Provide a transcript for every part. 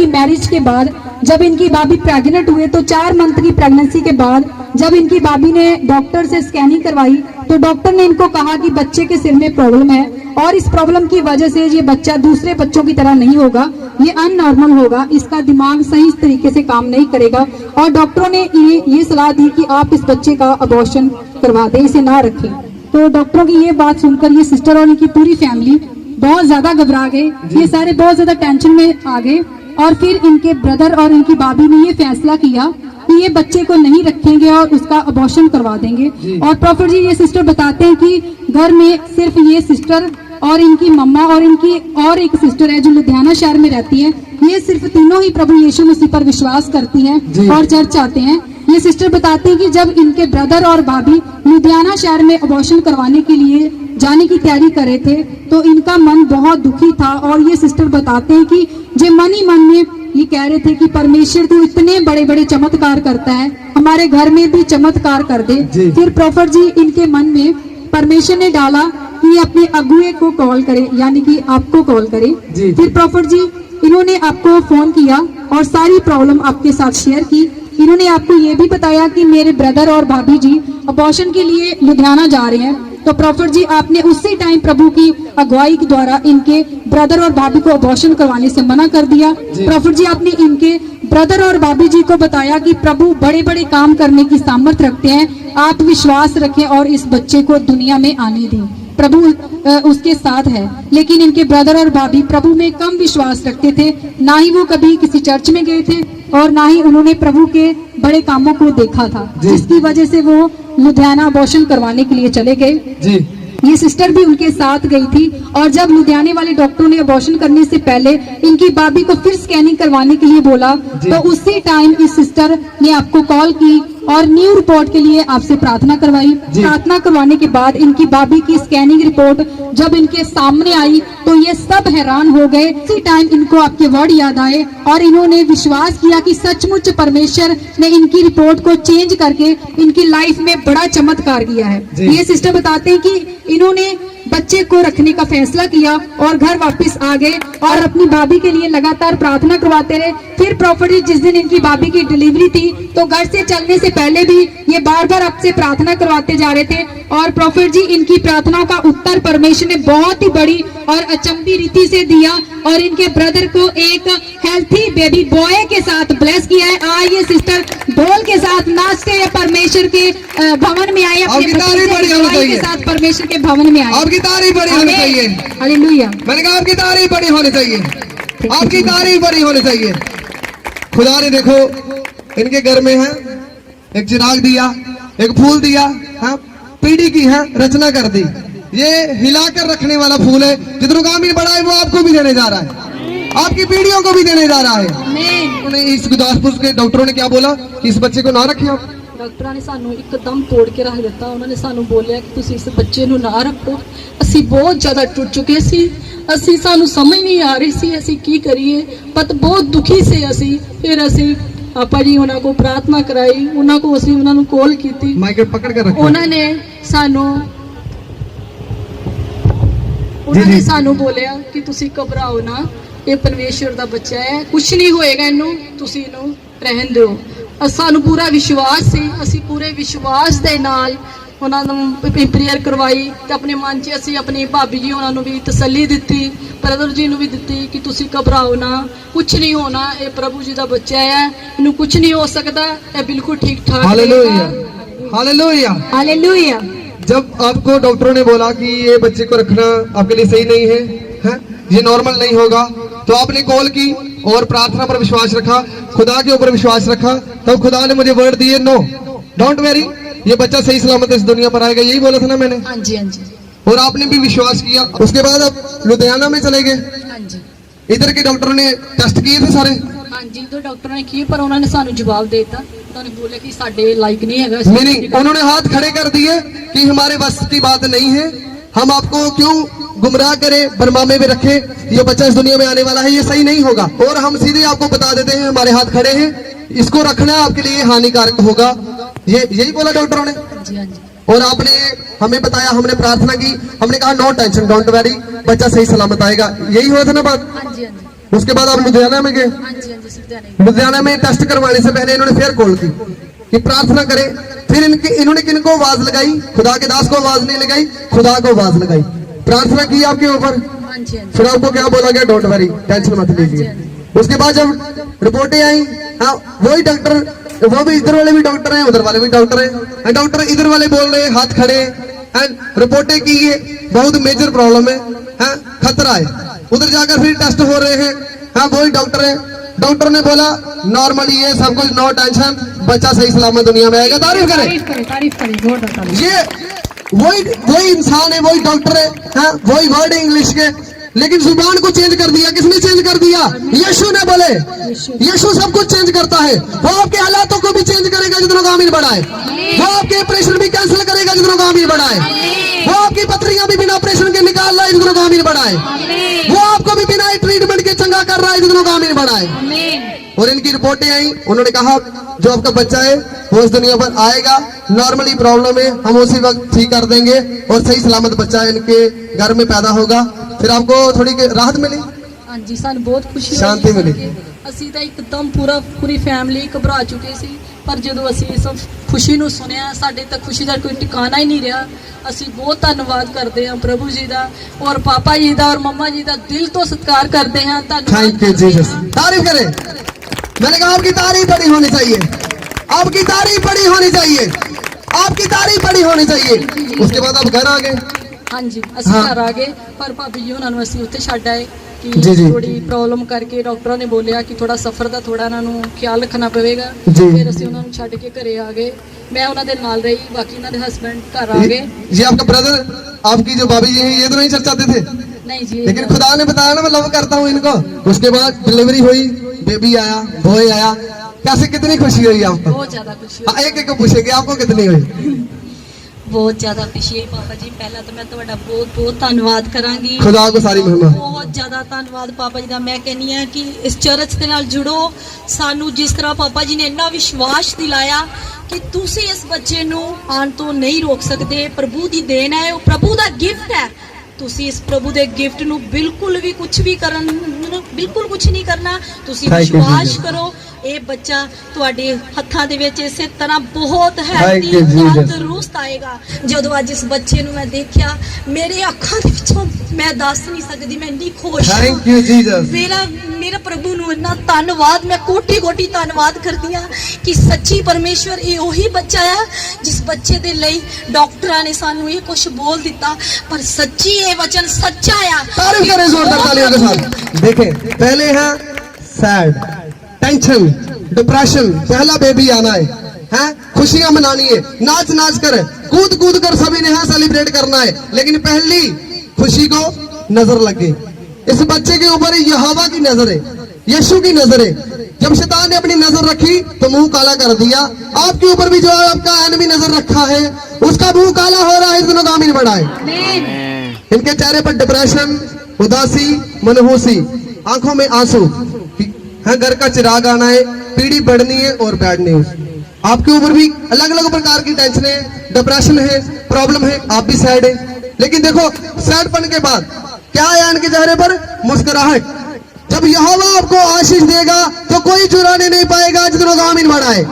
कि मैरिज के बाद जब इनकी भाभी प्रेग्नेंट हुए तो 4 मंथ की प्रेगनेंसी के बाद जब इनकी भाभी ने डॉक्टर से स्कैनिंग करवाई तो डॉक्टर ने इनको कहा कि बच्चे के सिर में प्रॉब्लम है और इस प्रॉब्लम की वजह से ये बच्चा दूसरे बच्चों की तरह नहीं होगा, ये अननॉर्मल होगा, इसका दिमाग सही तरीके से काम नहीं करेगा। और डॉक्टरों ने ये सलाह दी कि आप इस बच्चे का अबॉर्शन करवा दें, इसे ना रखें। तो डॉक्टरों की ये बात सुनकर ये सिस्टर और इनकी पूरी फैमिली बहुत ज्यादा घबरा गए, ये सारे बहुत ज्यादा टेंशन में आ गए। और फिर इनके ब्रदर और इनकी भाभी ने ये फैसला किया कि ये बच्चे को नहीं रखेंगे और उसका अबॉर्शन करवा देंगे। और प्रॉफिट जी ये सिस्टर बताते हैं कि घर में सिर्फ ये सिस्टर और इनकी मम्मा और इनकी और एक सिस्टर है जो लुधियाना शहर में रहती है, ये सिर्फ तीनों ही प्रभु यीशु मसीह पर विश्वास करती हैं और चर्च आते हैं। ये सिस्टर बताते हैं कि जब इनके ब्रदर और भाभी लुधियाना शहर में अबॉर्शन करवाने के लिए जाने की तैयारी कर रहे थे तो इनका मन बहुत दुखी था। और ये सिस्टर बताते हैं कि जो मन ही मन में ये कह रहे थे कि परमेश्वर तो इतने बड़े बड़े चमत्कार करता है, हमारे घर में भी चमत्कार कर दे। फिर प्रॉफिट जी इनके मन में परमेश्वर ने डाला कि अपने अगुए को कॉल करे, यानी कि आपको कॉल करे। फिर प्रॉफिट जी इन्होंने आपको फोन किया और सारी प्रॉब्लम आपके साथ शेयर की। इन्होंने आपको ये भी बताया कि मेरे ब्रदर और भाभी जी अबॉर्शन के लिए लुधियाना जा रहे हैं। तो प्रॉफिट जी आपने उसी टाइम प्रभु की अगुवाई के द्वारा इनके ब्रदर और भाभी को अबॉर्शन करवाने से मना कर दिया। प्रॉफिट जी आपने इनके ब्रदर और भाभी जी को बताया कि प्रभु बड़े बड़े काम करने की सामर्थ रखते हैं, आप विश्वास रखें और इस बच्चे को दुनिया में आने दें, प्रभु उसके साथ है। लेकिन इनके ब्रदर और भाभी प्रभु में कम विश्वास रखते थे, ना ही वो कभी किसी चर्च में गए थे और ना ही उन्होंने प्रभु के बड़े कामों को देखा था, जिसकी वजह से वो लुधियाना अबॉर्शन करवाने के लिए चले गए। ये सिस्टर भी उनके साथ गई थी और जब लुधियाने वाले डॉक्टरों ने अबॉर्शन करने से पहले इनकी भाभी को फिर स्कैनिंग करवाने के लिए बोला तो उसी टाइम इस सिस्टर ने आपको कॉल की और न्यू रिपोर्ट के लिए आपसे प्रार्थना करवाई। प्रार्थना करवाने के बाद इनकी भाभी की स्कैनिंग रिपोर्ट जब इनके सामने आई तो ये सब हैरान हो गए। उसी टाइम इनको आपके वर्ड याद आए और इन्होंने विश्वास किया कि सचमुच परमेश्वर ने इनकी रिपोर्ट को चेंज करके इनकी लाइफ में बड़ा चमत्कार किया है। ये सिस्टर बताते हैं कि इन्होंने बच्चे को रखने का फैसला किया और घर वापस आ गए और अपनी भाभी के लिए लगातार प्रार्थना करवाते रहे। फिर प्रॉफिट जी जिस दिन इनकी भाभी की डिलीवरी थी तो घर से चलने से पहले भी ये बार बार आपसे प्रार्थना करवाते जा रहे थे और प्रॉफिट जी इनकी प्रार्थना का उत्तर परमेश्वर ने बहुत ही बड़ी और अचंभी रीति से दिया और इनके ब्रदर को एक हेल्थी बेबी बॉय के साथ ब्लेस किया है। आइए सिस्टर ढोल के साथ नाचते हुए परमेश्वर के भवन में आए, अपने बच्चे के साथ परमेश्वर के भवन में आए। आपकी तारीफ बड़ी होनी चाहिए। हालेलुया। मैंने कहा आपकी तारीफ बड़ी होनी चाहिए, आपकी तारीफ बड़ी होनी चाहिए। खुदा ने देखो इनके घर में है एक चिराग दिया, एक फूल दिया, हाँ पीढ़ी की है रचना कर दी। ये हिलाकर रखने वाला फूल है, जितना काम ही बड़ा है वो आपको भी देने जा रहा है, आपकी पीढ़ियों को भी देने जा रहा है। इस गुरदासपुर के डॉक्टरों ने क्या बोला कि इस बच्चे को ना रखें आप। ਡਾਕਟਰਾਂ ਨੇ ਸਾਨੂੰ ਇੱਕਦਮ ਤੋੜ ਕੇ ਰੱਖ ਦਿੱਤਾ। ਉਹਨਾਂ ਨੇ ਸਾਨੂੰ ਬੋਲਿਆ ਕਿ ਤੁਸੀਂ ਇਸ ਬੱਚੇ ਨੂੰ ਨਾ ਰੱਖੋ। ਅਸੀਂ ਬਹੁਤ ਜ਼ਿਆਦਾ ਟੁੱਟ ਚੁੱਕੇ ਸੀ, ਸਾਨੂੰ ਸਮਝ ਨਹੀਂ ਆ ਰਹੀ ਸੀ ਅਸੀਂ ਕੀ ਕਰੀਏ, ਪਰ ਬਹੁਤ ਦੁਖੀ ਸੀ ਅਸੀਂ। ਫਿਰ ਅਸੀਂ ਆਪਾ ਜੀ ਉਹਨਾਂ ਕੋ ਪ੍ਰਾਰਥਨਾ ਕਰਾਈ, ਉਹਨਾਂ ਕੋ ਅਸੀਂ ਉਹਨਾਂ ਨੂੰ ਕਾਲ ਕੀਤੀ, ਮਾਈਕ ਪਕੜ ਕੇ ਰੱਖੋ। ਉਹਨਾਂ ਨੇ ਸਾਨੂੰ ਬੋਲਿਆ ਕਿ ਤੁਸੀਂ ਘਬਰਾਓ ਨਾ, ਇਹ ਪਰਮੇਸ਼ਰ ਦਾ ਬੱਚਾ ਹੈ, ਕੁਝ ਨਹੀਂ ਹੋਏਗਾ ਇਹਨੂੰ, ਤੁਸੀਂ ਇਹਨੂੰ ਰਹਿਣ ਦਿਓ। ਸਾਨੂੰ ਪੂਰਾ ਵਿਸ਼ਵਾਸ ਸੀ, ਅਸੀਂ ਪੂਰੇ ਵਿਸ਼ਵਾਸ ਦੇ ਨਾਲ ਉਹਨਾਂ ਨੂੰ ਪ੍ਰੇਅਰ ਕਰਵਾਈ ਤੇ ਆਪਣੇ ਮਨ 'ਚ ਅਸੀਂ ਆਪਣੀ ਭਾਬੀ ਜੀ ਉਹਨਾਂ ਨੂੰ ਵੀ ਤਸੱਲੀ ਦਿੱਤੀ, ਬ੍ਰਦਰ ਜੀ ਨੂੰ ਵੀ ਦਿੱਤੀ ਕਿ ਤੁਸੀਂ ਘਬਰਾਓ ਨਾ, ਕੁਝ ਨਹੀਂ ਹੋਣਾ, ਇਹ ਪ੍ਰਭੂ ਜੀ ਦਾ ਬੱਚਾ ਹੈ, ਇਹਨੂੰ ਕੁਝ ਨਹੀਂ ਹੋ ਸਕਦਾ, ਇਹ ਬਿਲकुल ठीक ठाक। Hallelujah, hallelujah, hallelujah. जब आपको डॉक्टरों ने बोला कि ये बच्चे को रखना आपके लिए सही नहीं है, ये नॉर्मल नहीं होगा, तो आपने कॉल की और प्रार्थना पर विश्वास रखा, खुदा के ऊपर विश्वास रखा, तब खुदा ने मुझे वर्ड दिए, नो डोंट वेरी, ये बच्चा सही सलामत इस दुनिया पर आएगा। यही बोला था ना मैंने। हाँ जी, हाँ जी। और आपने भी विश्वास किया। उसके बाद अब लुधियाना में चले गए। हाँ जी। इधर के डॉक्टरों ने टेस्ट किए थे सारे। हाँ जी, तो डॉक्टर ने किए पर उन्होंने सानू जवाब देता, उन्होंने बोला कि साडे लायक नहीं है। मीनिंग उन्होंने हाथ खड़े कर दिए कि हमारे बस की बात नहीं है, हम आपको क्यों गुमराह करें, बरमामे में रखे, ये बच्चा इस दुनिया में आने वाला है, ये सही नहीं होगा। और हम सीधे आपको बता देते हैं, हमारे हाथ खड़े हैं, इसको रखना आपके लिए हानिकारक होगा। ये यही बोला डॉक्टरों ने। जी, हाँ जी। और आपने हमें बताया, हमने प्रार्थना की, हमने कहा नो टेंशन, डोंट वरी, बच्चा सही सलामत आएगा। यही हुआ था ना बात। हाँ जी, हाँ जी। उसके बाद आप लुधियाना में गए। हाँ जी, हाँ जी। ਅਸੀਂ ਲੁਧਿਆਣੇ लुधियाना में टेस्ट करवाने से पहले इन्होंने फिर कॉल की कि प्रार्थना करें। फिर इन्होंने किनको आवाज लगाई? खुदा के दास को आवाज नहीं लगाई, खुदा को आवाज लगाई, प्रार्थना की आपके ऊपर। ਹਾਂਜੀ ਹਾਂਜੀ फिर आपको क्या बोला गया? डोंट वरी, टेंशन मत लीजिए। उसके बाद जब रिपोर्टें आई, हाँ वही डॉक्टर, वो भी इधर वाले भी डॉक्टर हैं, उधर वाले भी डॉक्टर हैं। डॉक्टर इधर वाले बोल रहे हैं, हाथ खड़े हैं, रिपोर्टें की है, बहुत मेजर प्रॉब्लम है, खतरा है। उधर जाकर फिर टेस्ट हो रहे हैं, हाँ वही डॉक्टर है। डॉक्टर ने बोला नॉर्मली है सब कुछ, नो टेंशन, बच्चा सही सलामत दुनिया में आएगा। तारीफ करें, तारीफ करें, जोरदार तारीफ। ये वही इंसान है, वही डॉक्टर है, वही वर्ड है इंग्लिश के, लेकिन जुबान को चेंज कर दिया। किसने चेंज कर दिया? यीशु ने। बोले यीशु सब कुछ चेंज करता है। वो आपके हालातों को भी चेंज करेगा जितना आमीन बढ़ाए। वो आपके ऑपरेशन भी कैंसिल करेगा जितना आमीन बढ़ाए। वो आपकी पथरियां भी बिना ऑपरेशन के निकाल रहा है जितना आमीन बढ़ाए। वो आपको भी बिना ट्रीटमेंट के चंगा कर रहा है जितना आमीन बढ़ाए। और इनकी रिपोर्टें आई, उन्होंने कहा जो आपका बच्चा है वो इस दुनिया पर आएगा, नॉर्मली प्रॉब्लम है, हम उसी वक्त ठीक कर देंगे और सही सलामत बच्चा इनके घर में पैदा होगा। फिर आपको थोड़ी राहत मिली? ਹਾਂਜੀ ਸਾਨੂੰ ਬਹੁਤ ਖੁਸ਼ੀ ਹੋਈ, ਸ਼ਾਂਤੀ ਮਿਲੀ। ਅਸੀਂ ਤਾਂ ਇੱਕਦਮ ਪੂਰੀ ਫੈਮਿਲੀ ਘਬਰਾ ਚੁੱਕੇ ਸੀ, ਪਰ ਜਦੋਂ ਅਸੀਂ ਇਸ ਖੁਸ਼ੀ ਨੂੰ ਸੁਣਿਆ ਸਾਡੇ ਤਾਂ ਖੁਸ਼ੀ ਦਾ ਕੋਈ ਟਿਕਾਣਾ ਹੀ ਨਹੀਂ ਰਿਹਾ। ਅਸੀਂ ਬਹੁਤ ਧੰਨਵਾਦ ਕਰਦੇ ਹਾਂ ਪ੍ਰਭੂ ਜੀ ਦਾ ਔਰ ਪਾਪਾ ਜੀ ਦਾ ਔਰ ਮੰਮਾ ਜੀ ਦਾ ਦਿਲ ਤੋਂ ਸਤਿਕਾਰ ਕਰਦੇ ਹਾਂ। Thank you Jesus. तारीफ करें। मैंने कहा आपकी तारीफ बड़ी होनी चाहिए, आपकी तारीफ बड़ी होनी चाहिए, आपकी तारीफ बड़ी होनी चाहिए। उसके बाद आप घर आ गए। ਹਾਂਜੀ ਅਸੀਂ ਘਰ ਆ ਗਏ, ਪਰ ਭਾਬੀ ਜੀ ਉਹਨਾਂ ਨੂੰ ਅਸੀਂ ਉੱਥੇ ਛੱਡ ਆਏ ਕਿ ਜੀ, ਜੀ। ਥੋੜੀ ਪ੍ਰੋਬਲਮ ਕਰਕੇ ਡਾਕਟਰਾਂ ਨੇ ਬੋਲਿਆ ਕਿ ਥੋੜਾ ਸਫ਼ਰ ਦਾ ਥੋੜਾ ਇਹਨਾਂ ਨੂੰ ਖਿਆਲ ਰੱਖਣਾ ਪਵੇਗਾ। ਜੀ। ਫਿਰ ਅਸੀਂ ਉਹਨਾਂ ਨੂੰ ਛੱਡ ਕੇ ਘਰੇ ਆ ਗਏ। ਮੈਂ ਉਹਨਾਂ ਦੇ ਨਾਲ ਰਹੀ, ਬਾਕੀ ਉਹਨਾਂ ਦੇ ਹਸਬੈਂਡ ਘਰ ਆ ਗਏ। ये आपका ब्रदर, आपकी जो भाभी जी है, ये तो नहीं चर्चा चाहते थे, नहीं जी, लेकिन खुदा ने बताया ना मैं लव करता हूँ इनको। उसके बाद डिलीवरी हुई, बेबी आया, बॉय आया, कैसे कितनी खुशी हुई आपको? बहुत ज्यादा खुशी हाँ, एक एक को पूछेगी आपको कितनी हुई? ਬਹੁਤ ਜ਼ਿਆਦਾ ਖੁਸ਼ੀ ਹੈ ਪਾਪਾ ਜੀ। ਪਹਿਲਾਂ ਤਾਂ ਮੈਂ ਤੁਹਾਡਾ ਬਹੁਤ ਬਹੁਤ ਧੰਨਵਾਦ ਕਰਾਂਗੀ, खुदा को सारी महिमा। ਬਹੁਤ ਜ਼ਿਆਦਾ ਧੰਨਵਾਦ ਪਾਪਾ ਜੀ ਦਾ। ਮੈਂ ਕਹਿੰਨੀ ਆ ਕਿ ਇਸ ਚਰਚ ਦੇ ਨਾਲ ਜੁੜੋ। ਸਾਨੂੰ ਜਿਸ ਤਰ੍ਹਾਂ ਪਾਪਾ ਜੀ ਨੇ ਇੰਨਾ ਵਿਸ਼ਵਾਸ ਦਿਲਾਇਆ ਕਿ ਤੁਸੀਂ ਇਸ ਬੱਚੇ ਨੂੰ ਆਉਣ ਤੋਂ ਨਹੀਂ ਰੋਕ ਸਕਦੇ, ਪ੍ਰਭੂ ਦੀ ਦੇਣ ਹੈ, ਉਹ ਪ੍ਰਭੂ ਦਾ ਗਿਫਟ ਹੈ। ਤੁਸੀਂ ਇਸ ਪ੍ਰਭੂ ਦੇ ਗਿਫਟ ਨੂੰ ਬਿਲਕੁਲ ਵੀ ਕੁਝ ਨਹੀਂ ਕਰਨਾ। ਤੁਸੀਂ Thank you, ਵਿਸ਼ਵਾਸ Jesus। ਕਰੋ, ਇਹ ਬੱਚਾ ਤੁਹਾਡੇ ਹੱਥਾਂ ਦੇ ਵਿੱਚ ਇਸੇ ਤਰ੍ਹਾਂ ਬਹੁਤ Thank ਹੈਲਦੀ you, Jesus। ਤੰਦਰੁਸਤ ਆਏਗਾ। ਜਦੋਂ ਅੱਜ ਇਸ ਬੱਚੇ ਨੂੰ ਮੈਂ ਦੇਖਿਆ, ਮੇਰੇ ਅੱਖਾਂ ਦੇ ਵਿੱਚੋਂ ਮੈਂ ਦੱਸ ਨਹੀਂ ਸਕਦੀ, ਮੈਂ ਇੰਨੀ ਖੁਸ਼ ਹਾਂ। Thank you Jesus. ਮੇਰਾ ਪ੍ਰਭੂ ਨੂੰ ਇੰਨਾ ਧੰਨਵਾਦ, ਮੈਂ ਕੋਟੀ ਧੰਨਵਾਦ ਕਰਦੀ ਹਾਂ ਕਿ ਸੱਚੀ ਪਰਮੇਸ਼ਵਰ ਇਹ ਉਹੀ ਬੱਚਾ ਹੈ ਜਿਸ ਬੱਚੇ ਦੇ ਲਈ ਡਾਕਟਰਾਂ ਨੇ ਸਾਨੂੰ ਇਹ ਕੁਝ ਬੋਲ ਦਿੱਤਾ, ਪਰ ਸੱਚੀ ਇਹ ਵਚਨ ਸੱਚਾ ਆ। तारीफ करें जोरदार तालियों के साथ। देखें, पहले है सैड, टेंशन, डिप्रेशन, पहला बेबी आना है, खुशियां मनानी है, नाच नाच कर, कूद कर सभी ने सेलिब्रेट करना है। लेकिन पहली खुशी को नजर लग गई। इस बच्चे के ऊपर यहोवा की नजर है, यीशु की नजर है। जब शैतान ने अपनी नजर रखी तो मुंह काला कर दिया। आपके ऊपर भी जो आपका एनिमी नजर रखा है उसका मुंह काला हो रहा है। इस दिनों का आमीन बढ़ाए। इनके चेहरे पर डिप्रेशन, उदासी, मनहूसी, आंखों में आंसू है, घर का चिराग आना है, पीढ़ी बढ़नी है और बैड न्यूज। आपके ऊपर भी अलग अलग प्रकार की टेंशन है, डिप्रेशन है, प्रॉब्लम है, आप भी सैड है। लेकिन देखो सैडपन के बाद क्या है इनके चेहरे पर? मुस्कुराहट। जब यहोवा आपको आशीष देगा तो कोई चुराने नहीं पाएगा जितनों का आमीन बढ़ाए।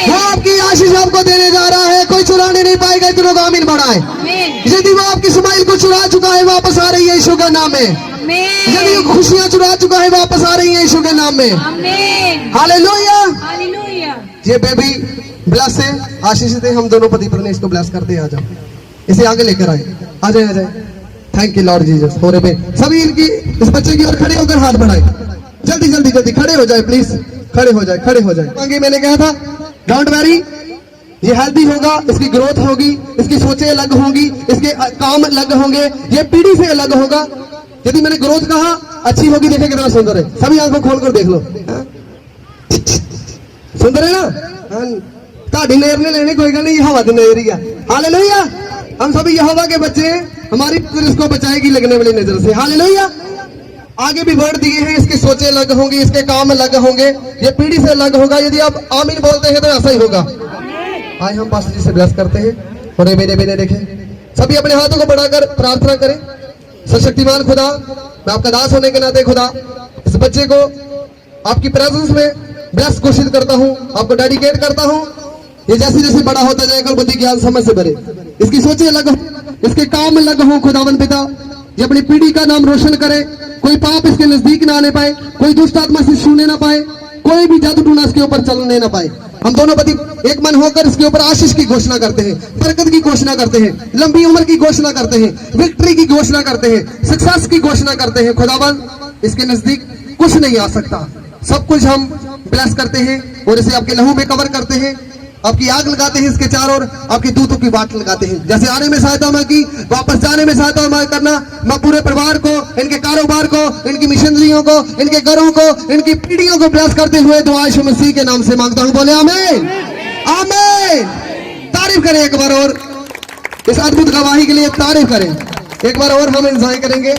वो आपकी आशीष आपको देने जा रहा है, कोई चुराने नहीं पाएगा जितनों का आमीन बढ़ाए। यदि वो आपकी स्माइल को चुरा चुका है, वापस आ रही है यीशु का नाम में। यदि वो खुशियां चुरा चुका है, वापस आ रही है यीशु के नाम में। हालेलुया। ये बेबी ब्लेस है, आशीषित है। हम दोनों पति पत्नी इसको ब्लेस करते हैं। आ जाओ, इसे आगे लेकर आए, आ जाए। Thank you Lord Jesus. हो रहे सभी इनकी इस बच्चे की ओर खड़े होकर हाथ बढ़ाए। जल्दी खड़े हो जाए प्लीज, खड़े हो जाए। आगे मैंने कहा था डोंट वरी, ये हेल्दी होगा, इसकी ग्रोथ होगी, इसकी सोचें अलग होंगी, इसके काम अलग होंगे, ये पीढ़ी से अलग होगा। यदि मैंने ग्रोथ कहा अच्छी होगी, देखे कितना सुंदर है। सभी आंखों खोल कर देख लो, सुंदर है ना? ताड़ी नेर ने लेने कोई गल नहीं, हवा दी नेर ही है। हालेलुया। हम सभी यहोवा के बच्चे हैं, हमारी नजर इसको बचाएगी लगने वाली नजर से। हालेलुया। आगे भी वर्ड दिए हैं, इसकी सोचें अलग होंगी, इसके काम अलग होंगे, ये पीढ़ी से अलग होगा। यदि आप आमीन बोलते हैं तो ऐसा ही होगा। आइए हम पास्टर जी से ब्लेस करते हैं। और मेरे देखें, सभी अपने हाथों को बढ़ाकर प्रार्थना करें। सशक्तिमान खुदा, मैं आपका दास होने के नाते खुदा इस बच्चे को आपकी प्रेजेंस में ब्लेस घोषित करता हूँ, आपको डेडिकेट करता हूँ। ये जैसे जैसे बड़ा होता जाएगा बुद्धि ज्ञान समझ से भरे, इसकी सोचे अलग हो, इसके काम में लगा हो खुदावन पिता, ये अपनी पीढ़ी का नाम रोशन करे, कोई पाप इसके नजदीक ना आने पाए, कोई दुष्ट आत्मा से छूने ना पाए, कोई भी जादू टूना इसके ऊपर चलने ना पाए। हम दोनों पति एक मन होकर इसके ऊपर आशीष की घोषणा करते हैं, बरकत की घोषणा करते हैं, लंबी उम्र की घोषणा करते हैं, विक्ट्री की घोषणा करते हैं, सक्सेस की घोषणा करते हैं। खुदावन इसके नजदीक कुछ नहीं आ सकता, सब कुछ हम ब्लेस करते हैं और इसे आपके लहू में कवर करते हैं, आपकी आग लगाते हैं इसके चारों ओर, आपकी दूतों की बाट लगाते हैं। जैसे आने में सहायता मैं की, वापस जाने में सहायता मैं करना। मैं पूरे परिवार को, इनके कारोबार को, इनकी मिशनरियों को, इनके घरों को, इनकी पीढ़ियों को ब्लेस करते हुए दुआ यीशु मसीह के नाम से मांगता हूं। बोले आमीन, आमीन। तारीफ करें एक बार और, इस अद्भुत गवाही के लिए तारीफ करें एक बार और। हम एंजॉय करेंगे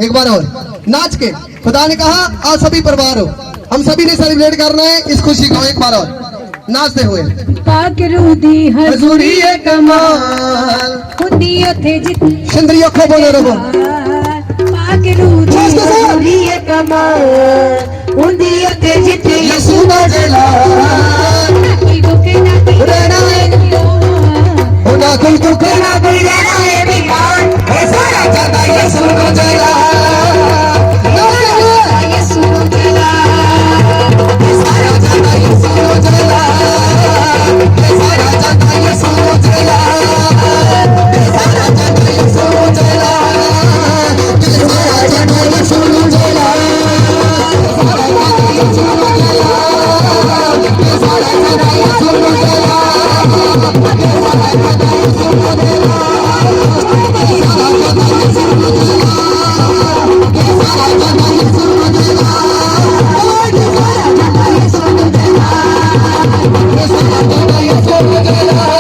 एक बार और नाच के। खुदा ने कहा आज सभी परिवार हो, हम सभी ने सेलिब्रेट करना है इस खुशी को एक बार और नाचते हुए। पाक रूदी हजूरी है कमाल, हुंदी उथे जितनी सुंदरी अखों बोले रहो। पाक रूदी हजूरी है कमाल, हुंदी उथे जितनी यीशु दा जलाल, कोई दुख ना कोई रहना है, ना कोई दुख ना कोई रहना है बेकार, ऐसा जाता यीशु दा जलाल। Yes,